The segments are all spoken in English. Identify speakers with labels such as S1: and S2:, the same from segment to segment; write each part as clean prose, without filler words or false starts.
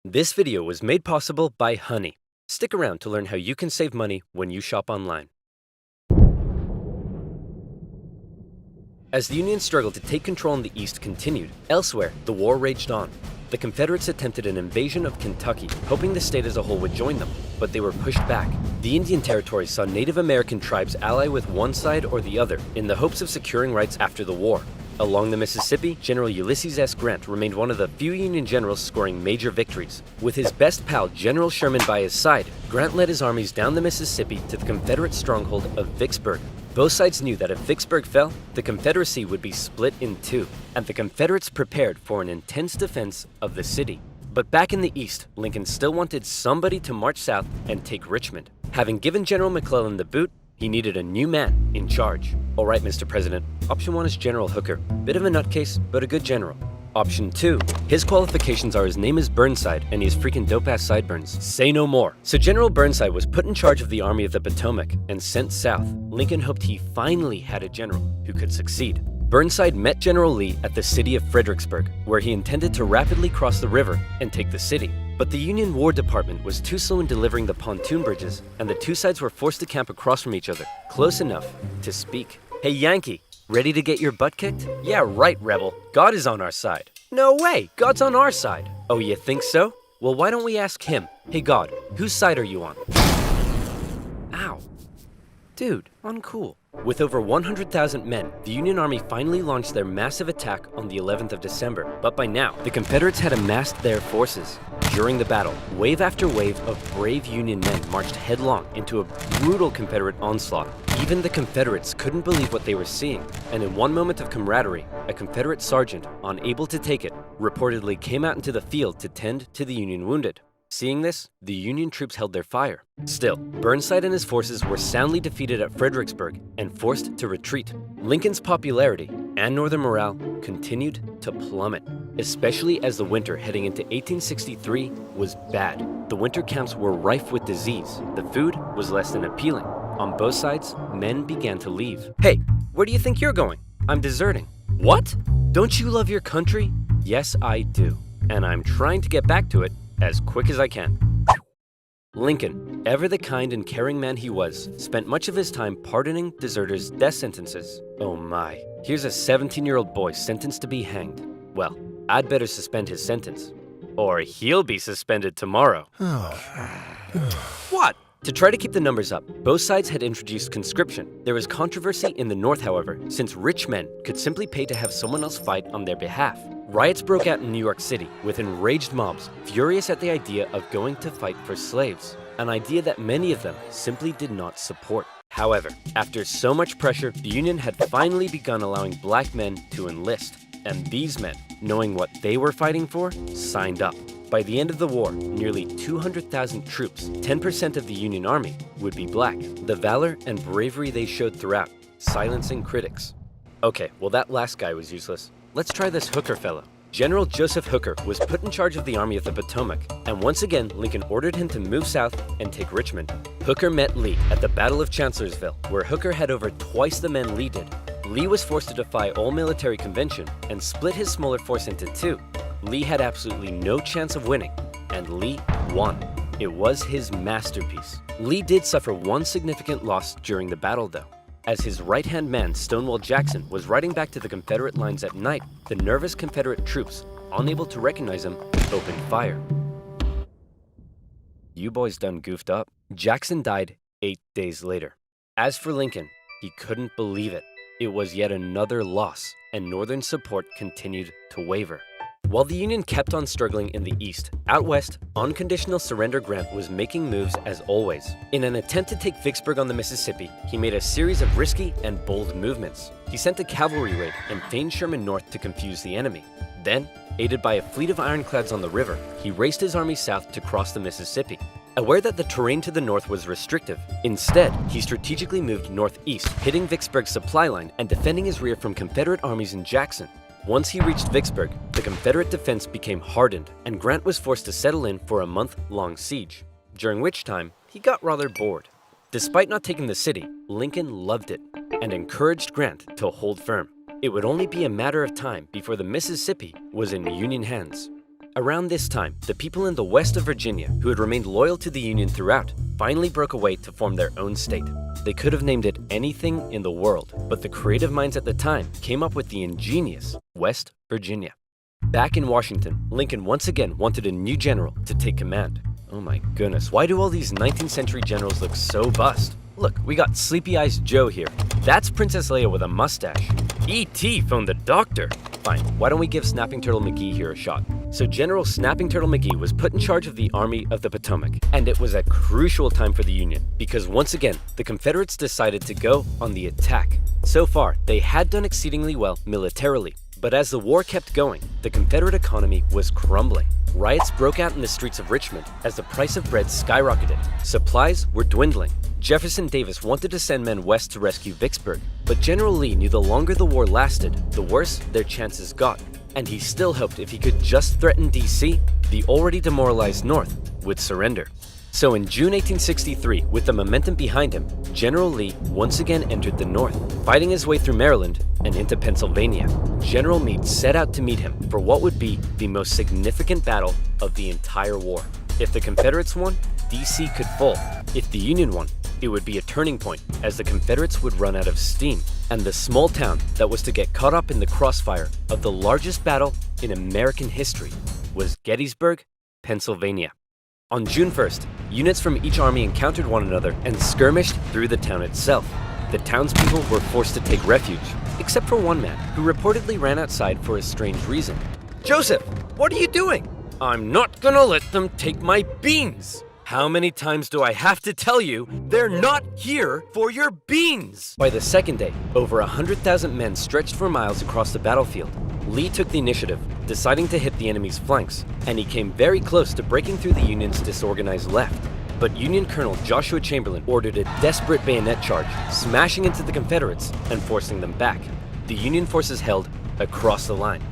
S1: This video was made possible by Honey. Stick around to learn how you can save money when you shop online. As the Union struggle to take control in the East continued, elsewhere, the war raged on. The Confederates attempted an invasion of Kentucky, hoping the state as a whole would join them, but they were pushed back. The Indian Territory saw Native American tribes ally with one side or the other in the hopes of securing rights after the war. Along the Mississippi, General Ulysses S. Grant remained one of the few Union generals scoring major victories. With his best pal, General Sherman, by his side, Grant led his armies down the Mississippi to the Confederate stronghold of Vicksburg. Both sides knew that if Vicksburg fell, the Confederacy would be split in two, and the Confederates prepared for an intense defense of the city. But back in the East, Lincoln still wanted somebody to march south and take Richmond. Having given General McClellan the boot, he needed a new man in charge. All right, Mr. President, option 1 is General Hooker. Bit of a nutcase, but a good general. Option 2, his qualifications are his name is Burnside and he has freaking dope-ass sideburns. Say no more. So General Burnside was put in charge of the Army of the Potomac and sent south. Lincoln hoped he finally had a general who could succeed. Burnside met General Lee at the city of Fredericksburg, where he intended to rapidly cross the river and take the city. But the Union War Department was too slow in delivering the pontoon bridges, and the two sides were forced to camp across from each other, close enough to speak. Hey Yankee, ready to get your butt kicked? Yeah, right, rebel. God is on our side. No way, God's on our side. Oh, you think so? Well, why don't we ask him? Hey God, whose side are you on? Ow. Dude, uncool. With over 100,000 men, the Union Army finally launched their massive attack on the 11th of December. But by now, the Confederates had amassed their forces. During the battle, wave after wave of brave Union men marched headlong into a brutal Confederate onslaught. Even the Confederates couldn't believe what they were seeing, and in one moment of camaraderie, a Confederate sergeant, unable to take it, reportedly came out into the field to tend to the Union wounded. Seeing this, the Union troops held their fire. Still, Burnside and his forces were soundly defeated at Fredericksburg and forced to retreat. Lincoln's popularity and Northern morale continued to plummet, especially as the winter heading into 1863 was bad. The winter camps were rife with disease. The food was less than appealing. On both sides, men began to leave. Hey, where do you think you're going? I'm deserting. What? Don't you love your country? Yes, I do. And I'm trying to get back to it as quick as I can. Lincoln, ever the kind and caring man he was, spent much of his time pardoning deserters' death sentences. Oh my, here's a 17-year-old boy sentenced to be hanged. Well, I'd better suspend his sentence, or he'll be suspended tomorrow. What? To try to keep the numbers up, both sides had introduced conscription. There was controversy in the North, however, since rich men could simply pay to have someone else fight on their behalf. Riots broke out in New York City, with enraged mobs furious at the idea of going to fight for slaves, an idea that many of them simply did not support. However, after so much pressure, the Union had finally begun allowing black men to enlist, and these men, knowing what they were fighting for, signed up. By the end of the war, nearly 200,000 troops, 10% of the Union Army, would be black. The valor and bravery they showed throughout, silencing critics. Okay, well that last guy was useless. Let's try this Hooker fellow. General Joseph Hooker was put in charge of the Army of the Potomac, and once again, Lincoln ordered him to move south and take Richmond. Hooker met Lee at the Battle of Chancellorsville, where Hooker had over twice the men Lee did. Lee was forced to defy all military convention and split his smaller force into two. Lee had absolutely no chance of winning, and Lee won. It was his masterpiece. Lee did suffer one significant loss during the battle, though. As his right-hand man, Stonewall Jackson, was riding back to the Confederate lines at night, the nervous Confederate troops, unable to recognize him, opened fire. You boys done goofed up. Jackson died 8 days later. As for Lincoln, he couldn't believe it. It was yet another loss, and Northern support continued to waver. While the Union kept on struggling in the East, out west, unconditional surrender Grant was making moves as always. In an attempt to take Vicksburg on the Mississippi, he made a series of risky and bold movements. He sent a cavalry raid and feigned Sherman north to confuse the enemy. Then, aided by a fleet of ironclads on the river, he raced his army south to cross the Mississippi. Aware that the terrain to the north was restrictive, instead, he strategically moved northeast, hitting Vicksburg's supply line and defending his rear from Confederate armies in Jackson. Once he reached Vicksburg, the Confederate defense became hardened, and Grant was forced to settle in for a month-long siege, during which time he got rather bored. Despite not taking the city, Lincoln loved it and encouraged Grant to hold firm. It would only be a matter of time before the Mississippi was in Union hands. Around this time, the people in the west of Virginia, who had remained loyal to the Union throughout, finally broke away to form their own state. They could have named it anything in the world, but the creative minds at the time came up with the ingenious West Virginia. Back in Washington, Lincoln once again wanted a new general to take command. Oh my goodness, why do all these 19th century generals look so bust? Look, we got Sleepy Eyes Joe here. That's Princess Leia with a mustache. E.T. phoned the doctor. Fine, why don't we give Snapping Turtle McGee here a shot? So General Snapping Turtle McGee was put in charge of the Army of the Potomac, and it was a crucial time for the Union, because once again, the Confederates decided to go on the attack. So far, they had done exceedingly well militarily, but as the war kept going, the Confederate economy was crumbling. Riots broke out in the streets of Richmond as the price of bread skyrocketed. Supplies were dwindling. Jefferson Davis wanted to send men west to rescue Vicksburg, but General Lee knew the longer the war lasted, the worse their chances got. And he still hoped if he could just threaten D.C., the already demoralized North would surrender. So in June 1863, with the momentum behind him, General Lee once again entered the North, fighting his way through Maryland and into Pennsylvania. General Meade set out to meet him for what would be the most significant battle of the entire war. If the Confederates won, D.C. could fall. If the Union won, it would be a turning point, as the Confederates would run out of steam, and the small town that was to get caught up in the crossfire of the largest battle in American history was Gettysburg, Pennsylvania. On June 1st, units from each army encountered one another and skirmished through the town itself. The townspeople were forced to take refuge, except for one man who reportedly ran outside for a strange reason. "Joseph, what are you doing?" "I'm not gonna let them take my beans." "How many times do I have to tell you, they're not here for your beans?" By the second day, over 100,000 men stretched for miles across the battlefield. Lee took the initiative, deciding to hit the enemy's flanks, and he came very close to breaking through the Union's disorganized left. But Union Colonel Joshua Chamberlain ordered a desperate bayonet charge, smashing into the Confederates and forcing them back. The Union forces held across the line.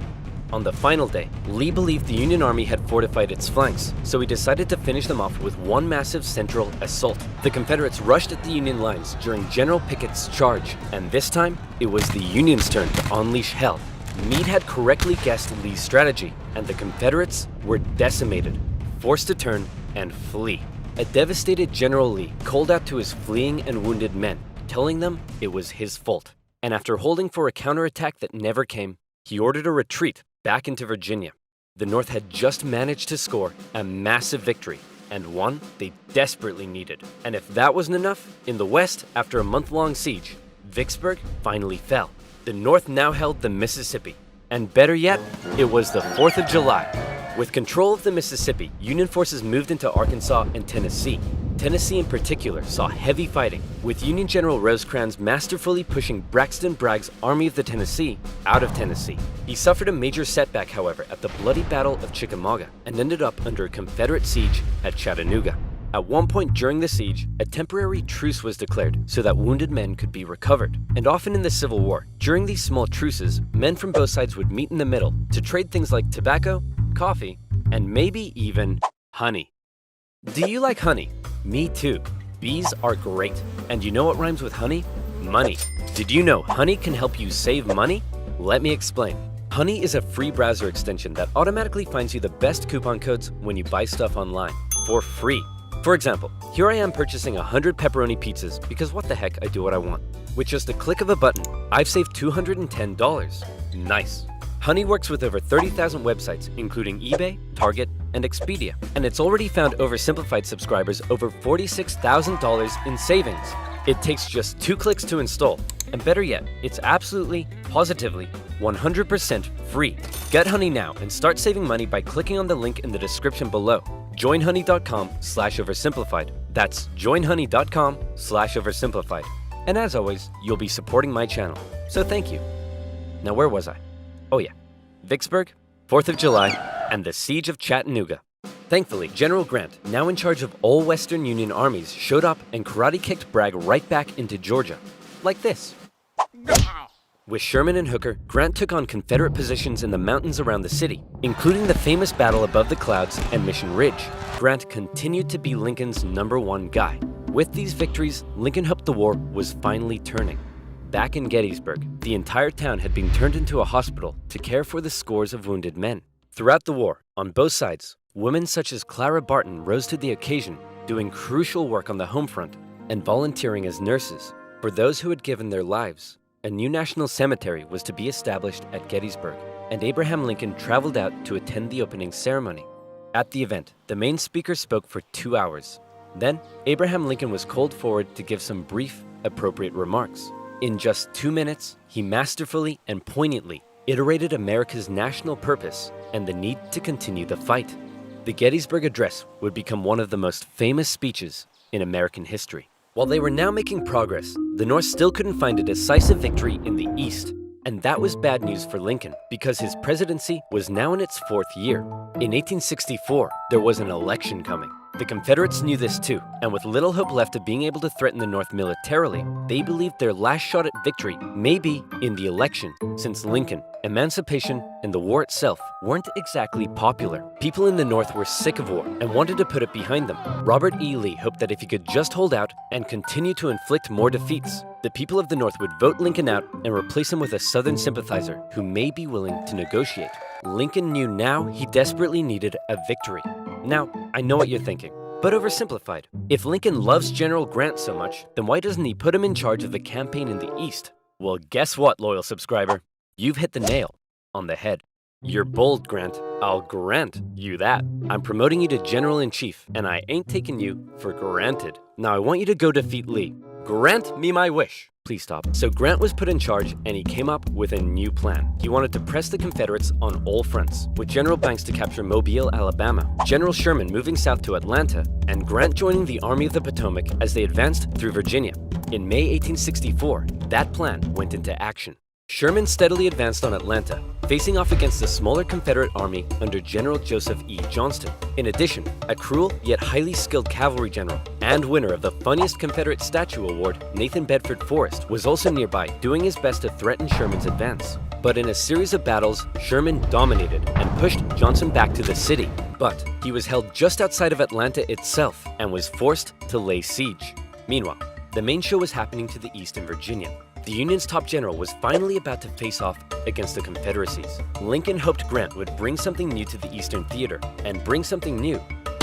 S1: On the final day, Lee believed the Union Army had fortified its flanks, so he decided to finish them off with one massive central assault. The Confederates rushed at the Union lines during General Pickett's charge, and this time, it was the Union's turn to unleash hell. Meade had correctly guessed Lee's strategy, and the Confederates were decimated, forced to turn and flee. A devastated General Lee called out to his fleeing and wounded men, telling them it was his fault. And after holding for a counterattack that never came, he ordered a retreat back into Virginia. The North had just managed to score a massive victory, and one they desperately needed. And if that wasn't enough, in the West, after a month-long siege, Vicksburg finally fell. The North now held the Mississippi, and better yet, it was the 4th of July. With control of the Mississippi, Union forces moved into Arkansas and Tennessee. Tennessee in particular saw heavy fighting, with Union General Rosecrans masterfully pushing Braxton Bragg's Army of the Tennessee out of Tennessee. He suffered a major setback, however, at the bloody Battle of Chickamauga and ended up under a Confederate siege at Chattanooga. At one point during the siege, a temporary truce was declared so that wounded men could be recovered. And often in the Civil War, during these small truces, men from both sides would meet in the middle to trade things like tobacco, coffee, and maybe even honey. Do you like honey? Me too. Bees are great. And you know what rhymes with honey? Money. Did you know honey can help you save money? Let me explain. Honey is a free browser extension that automatically finds you the best coupon codes when you buy stuff online, for free. For example, here I am purchasing 100 pepperoni pizzas because what the heck, I do what I want. With just a click of a button, I've saved $210. Nice. Honey works with over 30,000 websites, including eBay, Target, and Expedia. And it's already found Oversimplified subscribers over $46,000 in savings. It takes just 2 clicks to install. And better yet, it's absolutely, positively, 100% free. Get Honey now and start saving money by clicking on the link in the description below. joinhoney.com/oversimplified. That's joinhoney.com/oversimplified. And as always, you'll be supporting my channel. So thank you. Now where was I? Oh yeah, Vicksburg, 4th of July, and the Siege of Chattanooga. Thankfully, General Grant, now in charge of all Western Union armies, showed up and karate-kicked Bragg right back into Georgia. Like this. With Sherman and Hooker, Grant took on Confederate positions in the mountains around the city, including the famous battle above the clouds and Mission Ridge. Grant continued to be Lincoln's #1 guy. With these victories, Lincoln hoped the war was finally turning. Back in Gettysburg, the entire town had been turned into a hospital to care for the scores of wounded men. Throughout the war, On both sides, women such as Clara Barton rose to the occasion, doing crucial work on the home front and volunteering as nurses for those who had given their lives. A new national cemetery was to be established at Gettysburg, and Abraham Lincoln traveled out to attend the opening ceremony. At the event, the main speaker spoke for 2 hours. Then, Abraham Lincoln was called forward to give some brief, appropriate remarks. In just 2 minutes, he masterfully and poignantly iterated America's national purpose and the need to continue the fight. The Gettysburg Address would become one of the most famous speeches in American history. While they were now making progress, the North still couldn't find a decisive victory in the East. And that was bad news for Lincoln, because his presidency was now in its 4th year. In 1864, there was an election coming. The Confederates knew this too, and with little hope left of being able to threaten the North militarily, they believed their last shot at victory may be in the election, since Lincoln, emancipation, and the war itself weren't exactly popular. People in the North were sick of war and wanted to put it behind them. Robert E. Lee hoped that if he could just hold out and continue to inflict more defeats, the people of the North would vote Lincoln out and replace him with a Southern sympathizer who may be willing to negotiate. Lincoln knew now he desperately needed a victory. Now, I know what you're thinking, but oversimplified. If Lincoln loves General Grant so much, then why doesn't he put him in charge of the campaign in the East? Well, guess what, loyal subscriber? You've hit the nail on the head. You're bold, Grant. I'll grant you that. I'm promoting you to General-in-Chief, and I ain't taking you for granted. Now I want you to go defeat Lee. Grant me my wish. Please stop. So Grant was put in charge, and he came up with a new plan. He wanted to press the Confederates on all fronts, with General Banks to capture Mobile, Alabama, General Sherman moving south to Atlanta, and Grant joining the Army of the Potomac as they advanced through Virginia. In May 1864, that plan went into action. Sherman steadily advanced on Atlanta, facing off against the smaller Confederate army under General Joseph E. Johnston. In addition, a cruel yet highly skilled cavalry general and winner of the funniest Confederate statue award, Nathan Bedford Forrest, was also nearby, doing his best to threaten Sherman's advance. But in a series of battles, Sherman dominated and pushed Johnson back to the city. But he was held just outside of Atlanta itself and was forced to lay siege. Meanwhile, the main show was happening to the east in Virginia. The Union's top general was finally about to face off against the Confederacies. Lincoln hoped Grant would bring something new to the Eastern Theater, and bring something new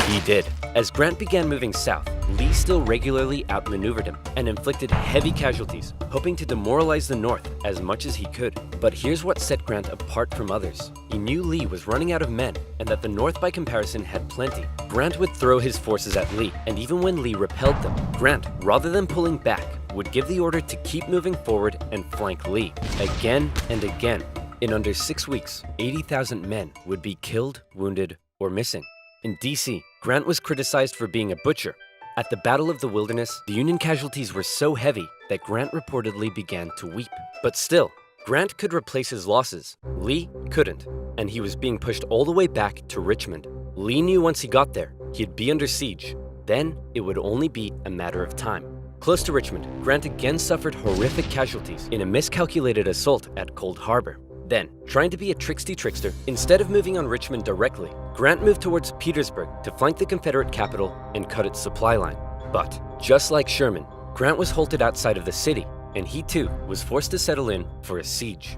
S1: he did. As Grant began moving south, Lee still regularly outmaneuvered him and inflicted heavy casualties, hoping to demoralize the North as much as he could. But here's what set Grant apart from others. He knew Lee was running out of men, and that the North by comparison had plenty. Grant would throw his forces at Lee, and even when Lee repelled them, Grant, rather than pulling back, would give the order to keep moving forward and flank Lee, again and again. In under 6 weeks, 80,000 men would be killed, wounded, or missing. In D.C., Grant was criticized for being a butcher. At the Battle of the Wilderness, the Union casualties were so heavy that Grant reportedly began to weep. But still, Grant could replace his losses. Lee couldn't, and he was being pushed all the way back to Richmond. Lee knew once he got there, he'd be under siege. Then, it would only be a matter of time. Close to Richmond, Grant again suffered horrific casualties in a miscalculated assault at Cold Harbor. Then, trying to be a trickster, instead of moving on Richmond directly, Grant moved towards Petersburg to flank the Confederate capital and cut its supply line. But, just like Sherman, Grant was halted outside of the city, and he too was forced to settle in for a siege.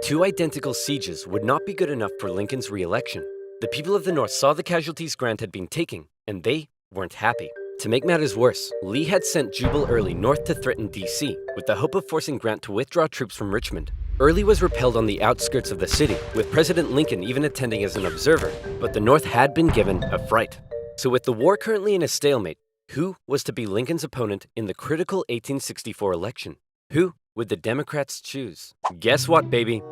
S1: 2 identical sieges would not be good enough for Lincoln's re-election. The people of the North saw the casualties Grant had been taking, and they weren't happy. To make matters worse, Lee had sent Jubal Early north to threaten D.C., with the hope of forcing Grant to withdraw troops from Richmond. Early was repelled on the outskirts of the city, with President Lincoln even attending as an observer, but the North had been given a fright. So with the war currently in a stalemate, who was to be Lincoln's opponent in the critical 1864 election? Who would the Democrats choose? Guess what, baby?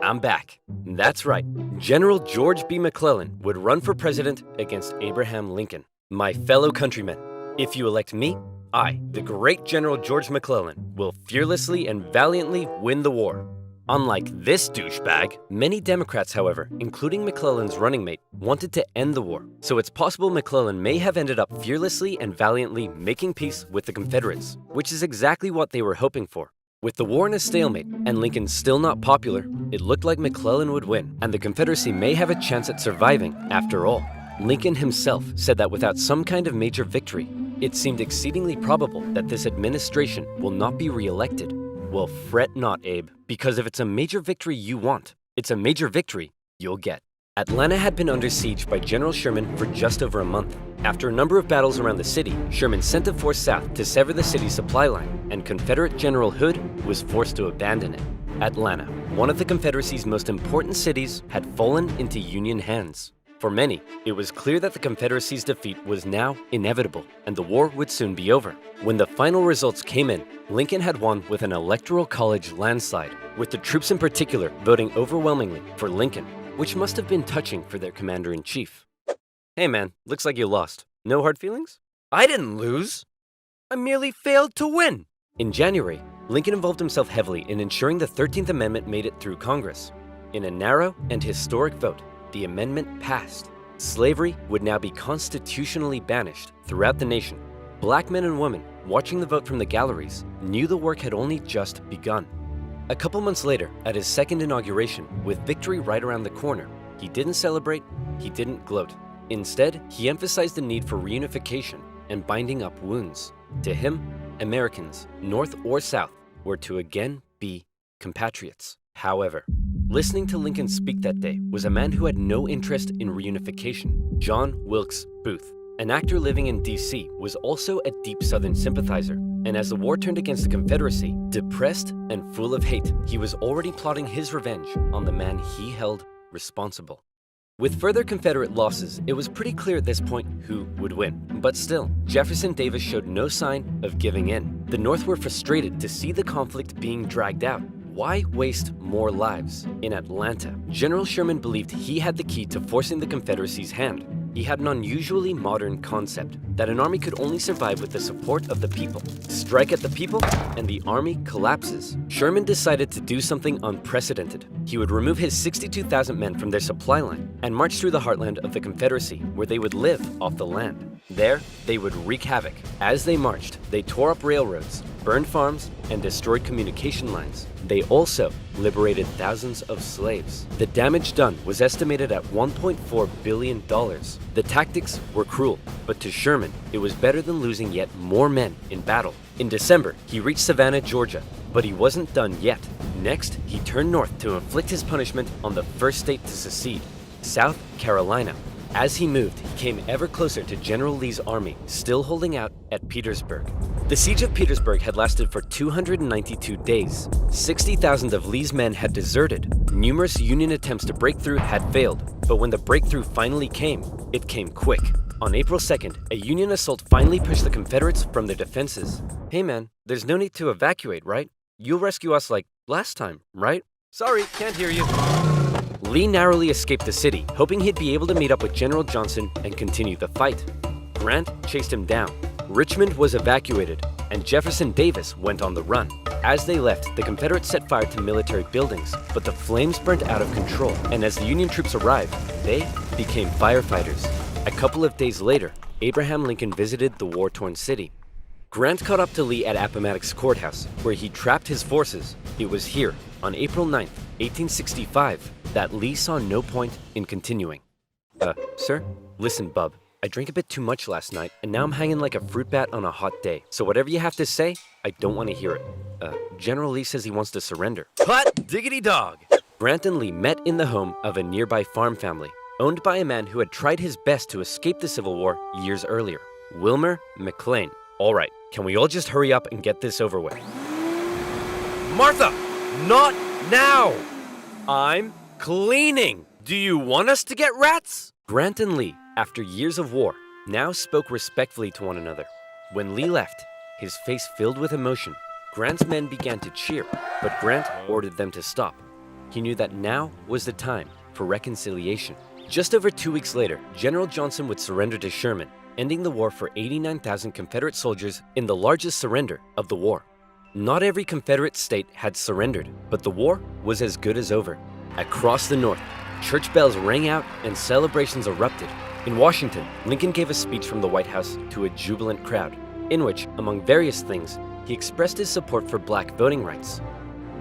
S1: I'm back. That's right. General George B. McClellan would run for president against Abraham Lincoln. My fellow countrymen, if you elect me, I, the great General George McClellan, will fearlessly and valiantly win the war. Unlike this douchebag, many Democrats, however, including McClellan's running mate, wanted to end the war. So it's possible McClellan may have ended up fearlessly and valiantly making peace with the Confederates, which is exactly what they were hoping for. With the war in a stalemate and Lincoln still not popular, it looked like McClellan would win, and the Confederacy may have a chance at surviving after all. Lincoln himself said that without some kind of major victory, it seemed exceedingly probable that this administration will not be re-elected. Well, fret not, Abe, because if it's a major victory you want, it's a major victory you'll get. Atlanta had been under siege by General Sherman for just over a month. After a number of battles around the city, Sherman sent a force south to sever the city's supply line, and Confederate General Hood was forced to abandon it. Atlanta, one of the Confederacy's most important cities, had fallen into Union hands. For many, it was clear that the Confederacy's defeat was now inevitable, and the war would soon be over. When the final results came in, Lincoln had won with an electoral college landslide, with the troops in particular voting overwhelmingly for Lincoln, which must have been touching for their commander-in-chief. Hey man, looks like you lost. No hard feelings? I didn't lose. I merely failed to win. In January, Lincoln involved himself heavily in ensuring the 13th Amendment made it through Congress. In a narrow and historic vote, the amendment passed. Slavery would now be constitutionally banished throughout the nation. Black men and women, watching the vote from the galleries, knew the work had only just begun. A couple months later, at his second inauguration, with victory right around the corner, he didn't celebrate, he didn't gloat. Instead, he emphasized the need for reunification and binding up wounds. To him, Americans, North or South, were to again be compatriots. However, listening to Lincoln speak that day was a man who had no interest in reunification. John Wilkes Booth, an actor living in D.C., was also a deep Southern sympathizer, and as the war turned against the Confederacy, depressed and full of hate, he was already plotting his revenge on the man he held responsible. With further Confederate losses, it was pretty clear at this point who would win. But still, Jefferson Davis showed no sign of giving in. The North were frustrated to see the conflict being dragged out. Why waste more lives? In Atlanta, General Sherman believed he had the key to forcing the Confederacy's hand. He had an unusually modern concept that an army could only survive with the support of the people. Strike at the people, and the army collapses. Sherman decided to do something unprecedented. He would remove his 62,000 men from their supply line and march through the heartland of the Confederacy, where they would live off the land. There, they would wreak havoc. As they marched, they tore up railroads, burned farms, and destroyed communication lines. They also liberated thousands of slaves. The damage done was estimated at $1.4 billion. The tactics were cruel, but to Sherman, it was better than losing yet more men in battle. In December, he reached Savannah, Georgia, but he wasn't done yet. Next, he turned north to inflict his punishment on the first state to secede, South Carolina. As he moved, he came ever closer to General Lee's army, still holding out at Petersburg. The siege of Petersburg had lasted for 292 days. 60,000 of Lee's men had deserted. Numerous Union attempts to break through had failed, but when the breakthrough finally came, it came quick. On April 2nd, a Union assault finally pushed the Confederates from their defenses. Hey man, there's no need to evacuate, right? You'll rescue us like last time, right? Sorry, can't hear you. Lee narrowly escaped the city, hoping he'd be able to meet up with General Johnson and continue the fight. Grant chased him down. Richmond was evacuated, and Jefferson Davis went on the run. As they left, the Confederates set fire to military buildings, but the flames burned out of control, and as the Union troops arrived, they became firefighters. A couple of days later, Abraham Lincoln visited the war-torn city. Grant caught up to Lee at Appomattox Courthouse, where he trapped his forces. It was here, on April 9th, 1865, that Lee saw no point in continuing. Sir? Listen, bub, I drank a bit too much last night, and now I'm hanging like a fruit bat on a hot day. So whatever you have to say, I don't want to hear it. General Lee says he wants to surrender. Hot diggity dog! Grant and Lee met in the home of a nearby farm family, owned by a man who had tried his best to escape the Civil War years earlier, Wilmer McLean. All right, can we all just hurry up and get this over with? Martha, not now! I'm cleaning! Do you want us to get rats? Grant and Lee, after years of war, now spoke respectfully to one another. When Lee left, his face filled with emotion, Grant's men began to cheer, but Grant ordered them to stop. He knew that now was the time for reconciliation. Just over 2 weeks later, General Johnson would surrender to Sherman, ending the war for 89,000 Confederate soldiers in the largest surrender of the war. Not every Confederate state had surrendered, but the war was as good as over. Across the North, church bells rang out and celebrations erupted. In Washington, Lincoln gave a speech from the White House to a jubilant crowd, in which, among various things, he expressed his support for black voting rights.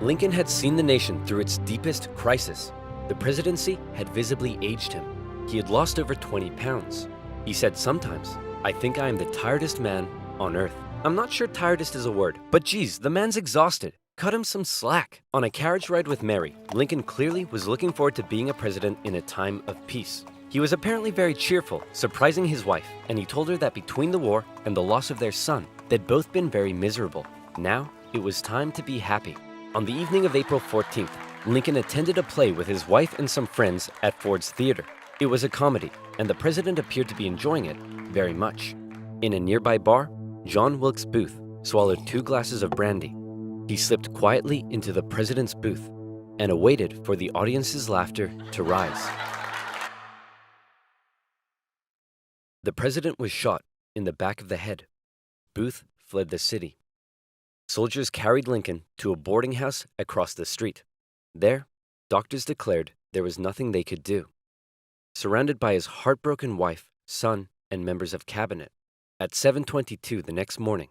S1: Lincoln had seen the nation through its deepest crisis. The presidency had visibly aged him. He had lost over 20 pounds. He said sometimes, "I think I am the tiredest man on earth." I'm not sure tiredest is a word, but geez, the man's exhausted. Cut him some slack. On a carriage ride with Mary, Lincoln clearly was looking forward to being a president in a time of peace. He was apparently very cheerful, surprising his wife, and he told her that between the war and the loss of their son, they'd both been very miserable. Now, it was time to be happy. On the evening of April 14th, Lincoln attended a play with his wife and some friends at Ford's Theater. It was a comedy, and the president appeared to be enjoying it very much. In a nearby bar, John Wilkes Booth swallowed 2 glasses of brandy. He slipped quietly into the president's booth and awaited for the audience's laughter to rise. The president was shot in the back of the head. Booth fled the city. Soldiers carried Lincoln to a boarding house across the street. There, doctors declared there was nothing they could do. Surrounded by his heartbroken wife, son, and members of cabinet, at 7:22 the next morning,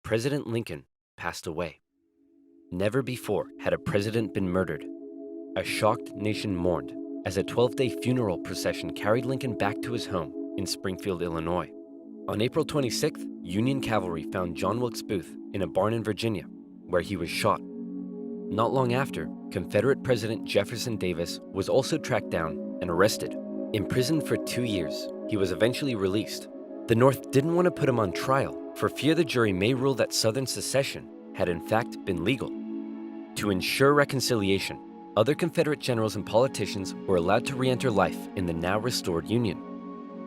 S1: President Lincoln passed away. Never before had a president been murdered. A shocked nation mourned as a 12-day funeral procession carried Lincoln back to his home in Springfield, Illinois. On April 26th, Union cavalry found John Wilkes Booth in a barn in Virginia, where he was shot. Not long after, Confederate President Jefferson Davis was also tracked down and arrested. Imprisoned for 2 years, he was eventually released. The North didn't want to put him on trial for fear the jury may rule that Southern secession had in fact been legal. To ensure reconciliation, other Confederate generals and politicians were allowed to re-enter life in the now restored Union.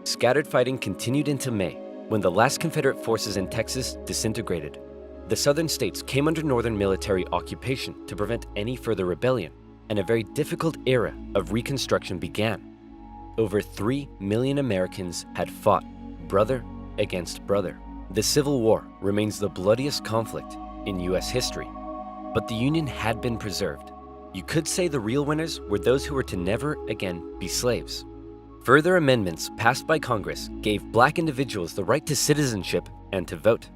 S1: Scattered fighting continued into May, when the last Confederate forces in Texas disintegrated. The Southern states came under Northern military occupation to prevent any further rebellion, and a very difficult era of Reconstruction began. Over 3 million Americans had fought, brother against brother. The Civil War remains the bloodiest conflict in U.S. history, but the Union had been preserved. You could say the real winners were those who were to never again be slaves. Further amendments passed by Congress gave Black individuals the right to citizenship and to vote.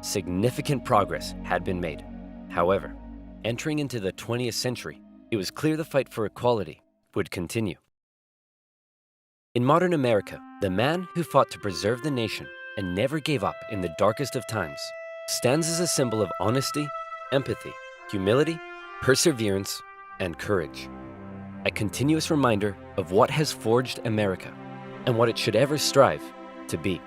S1: Significant progress had been made. However, entering into the 20th century, it was clear the fight for equality would continue. In modern America, the man who fought to preserve the nation and never gave up in the darkest of times stands as a symbol of honesty, empathy, humility, perseverance, and courage. A continuous reminder of what has forged America and what it should ever strive to be.